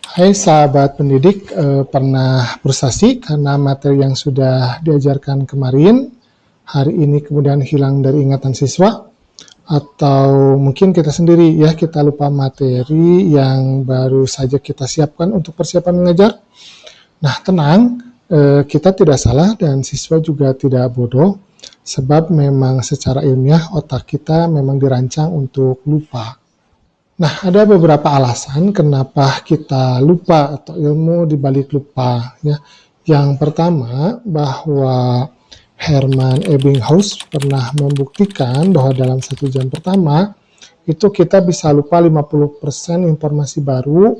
Hai sahabat pendidik, pernah frustasi karena materi yang sudah diajarkan kemarin, hari ini kemudian hilang dari ingatan siswa? Atau mungkin kita sendiri ya, kita lupa materi yang baru saja kita siapkan untuk persiapan mengajar? Nah tenang, kita tidak salah dan siswa juga tidak bodoh, sebab memang secara ilmiah otak kita memang dirancang untuk lupa. Nah, ada beberapa alasan kenapa kita lupa atau ilmu di balik lupa ya. Yang pertama, bahwa Hermann Ebbinghaus pernah membuktikan bahwa dalam 1 jam pertama itu kita bisa lupa 50% informasi baru.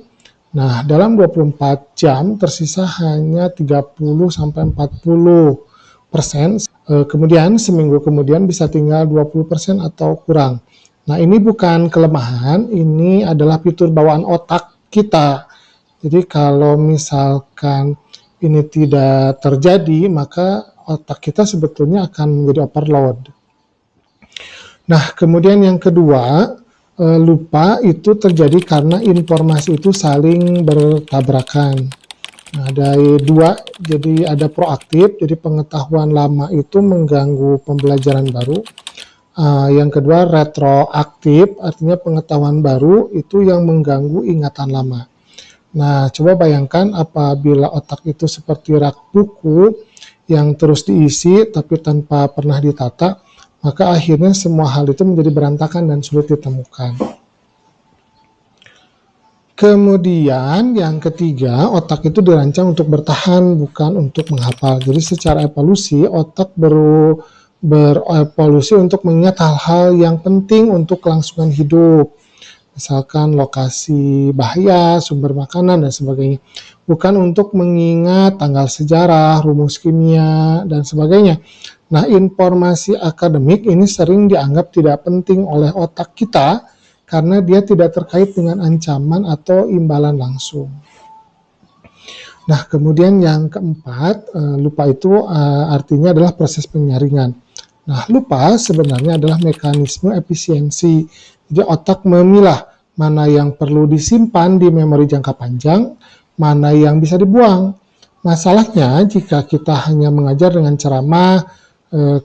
Nah, dalam 24 jam tersisa hanya 30-40%. Kemudian seminggu kemudian bisa tinggal 20% atau kurang. Nah, ini bukan kelemahan, ini adalah fitur bawaan otak kita. Jadi kalau misalkan ini tidak terjadi, maka otak kita sebetulnya akan menjadi overload. Nah, kemudian yang kedua, lupa itu terjadi karena informasi itu saling bertabrakan. Nah, ada dua, jadi ada proaktif, jadi pengetahuan lama itu mengganggu pembelajaran baru. Yang kedua retroaktif, artinya pengetahuan baru itu yang mengganggu ingatan lama. Nah, coba bayangkan apabila otak itu seperti rak buku yang terus diisi tapi tanpa pernah ditata, maka akhirnya semua hal itu menjadi berantakan dan sulit ditemukan. Kemudian yang ketiga, otak itu dirancang untuk bertahan bukan untuk menghafal. Jadi secara evolusi otak berevolusi untuk mengingat hal-hal yang penting untuk kelangsungan hidup, misalkan lokasi bahaya, sumber makanan, dan sebagainya, bukan untuk mengingat tanggal sejarah, rumus kimia, dan sebagainya. Nah, informasi akademik ini sering dianggap tidak penting oleh otak kita karena dia tidak terkait dengan ancaman atau imbalan langsung. Nah, kemudian yang keempat, lupa itu artinya adalah proses penyaringan. Nah, lupa sebenarnya adalah mekanisme efisiensi. Jadi otak memilah mana yang perlu disimpan di memori jangka panjang, mana yang bisa dibuang. Masalahnya jika kita hanya mengajar dengan ceramah,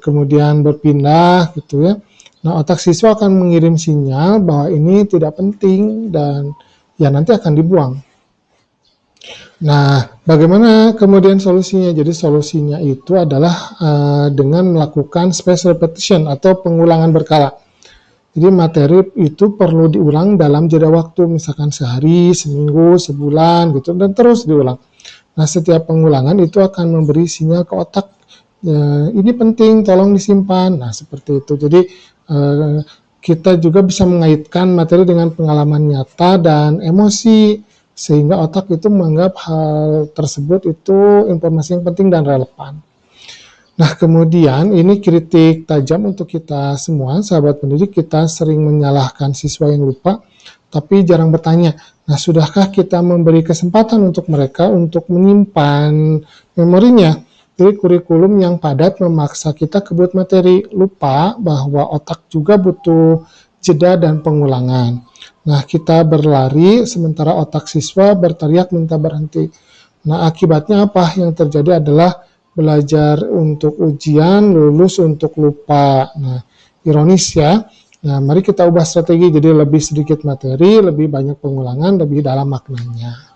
kemudian berpindah gitu ya. Nah, otak siswa akan mengirim sinyal bahwa ini tidak penting dan ya nanti akan dibuang. Nah, bagaimana kemudian solusinya? Jadi solusinya itu adalah dengan melakukan spaced repetition atau pengulangan berkala. Jadi materi itu perlu diulang dalam jeda waktu, misalkan sehari, seminggu, sebulan gitu, dan terus diulang. Nah, setiap pengulangan itu akan memberi sinyal ke otak, ini penting, tolong disimpan. Nah, seperti itu. Jadi kita juga bisa mengaitkan materi dengan pengalaman nyata dan emosi, sehingga otak itu menganggap hal tersebut itu informasi yang penting dan relevan. Nah, kemudian ini kritik tajam untuk kita semua, sahabat pendidik. Kita sering menyalahkan siswa yang lupa, tapi jarang bertanya, nah sudahkah kita memberi kesempatan untuk mereka untuk menyimpan memorinya? Jadi kurikulum yang padat memaksa kita kebut materi, lupa bahwa otak juga butuh jeda dan pengulangan. Nah, kita berlari sementara otak siswa berteriak minta berhenti. Nah, akibatnya apa? Yang terjadi adalah belajar untuk ujian, lulus untuk lupa. Nah, ironis ya. Nah, mari kita ubah strategi jadi lebih sedikit materi, lebih banyak pengulangan, lebih dalam maknanya.